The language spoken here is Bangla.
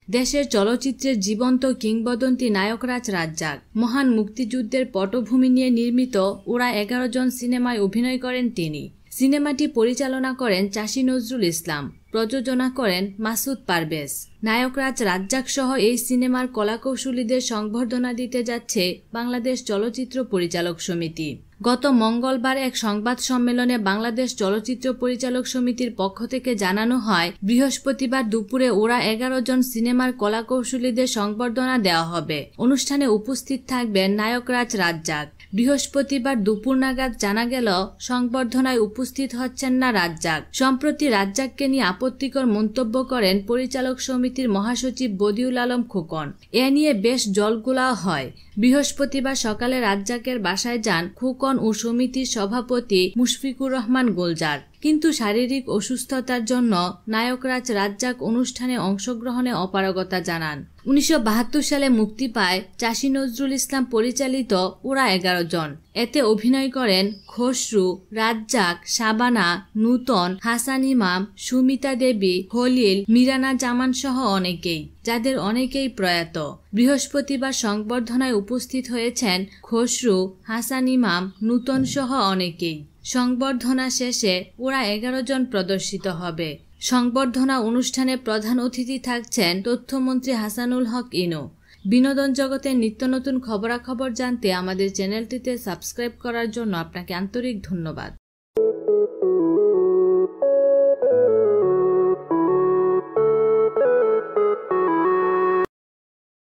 দেশের চলচ্চিত্রের জীবন্ত কিংবদন্তি নায়করাজ রাজ্জাক। মহান মুক্তিযুদ্ধের পটভূমি নিয়ে নির্মিত ওরা 11 জন সিনেমায় অভিনয় করেন তিনি। সিনেমাটি পরিচালনা করেন চাষী নজরুল ইসলাম, প্রযোজনা করেন মাসুদ পারভেজ। নায়করাজ রাজ্জাক সহ এই সিনেমার কলাকৌশলীদের সংবর্ধনা দিতে যাচ্ছে বাংলাদেশ চলচ্চিত্র পরিচালক সমিতি। গত মঙ্গলবার এক সংবাদ সম্মেলনে বাংলাদেশ চলচ্চিত্র পরিচালক সমিতির পক্ষ থেকে জানানো হয়, বৃহস্পতিবার দুপুরে ওরা 11 জন সিনেমার কলাকৌশলীদের সংবর্ধনা দেওয়া হবে। অনুষ্ঠানে উপস্থিত থাকবেন নায়করাজ রাজ্জাক। বৃহস্পতিবার দুপুর নাগাদ জানা গেল সংবর্ধনায় উপস্থিত হচ্ছেন না রাজ্জাক। সম্প্রতি রাজ্জাককে নিয়ে আপত্তিকর মন্তব্য করেন পরিচালক সমিতির মহাসচিব বদিউল আলম খোকন। এ নিয়ে বেশ জলঘোলা হয়। বৃহস্পতিবার সকালে রাজ্জাকের বাসায় যান খোকন ও সমিতির সভাপতি মুশফিকুর রহমান গুলজার, কিন্তু শারীরিক অসুস্থতার জন্য নায়করাজ রাজ্জাক অনুষ্ঠানে অংশগ্রহণে অপারগতা জানান। 1972 সালে মুক্তি পায় চাষী নজরুল ইসলাম পরিচালিত ওরা 11 জন। এতে অভিনয় করেন খসরু, রাজ্জাক, শাবানা, নূতন, হাসান ইমাম, সুমিতা দেবী, খলিল, মিরানা জামান সহ অনেকেই, যাদের অনেকেই প্রয়াত। বৃহস্পতিবার সংবর্ধনায় উপস্থিত হয়েছেন খসরু, হাসান ইমাম, নূতন সহ অনেকেই। সংবর্ধনা শেষে ওরা 11 জন প্রদর্শিত হবে। সংবর্ধনা অনুষ্ঠানে প্রধান অতিথি থাকছেন তথ্যমন্ত্রী হাসানুল হক ইনু। বিনোদন জগতের নিত্য নতুন খবরাখবর জানতে আমাদের চ্যানেলটিতে সাবস্ক্রাইব করার জন্য আপনাকে আন্তরিক ধন্যবাদ।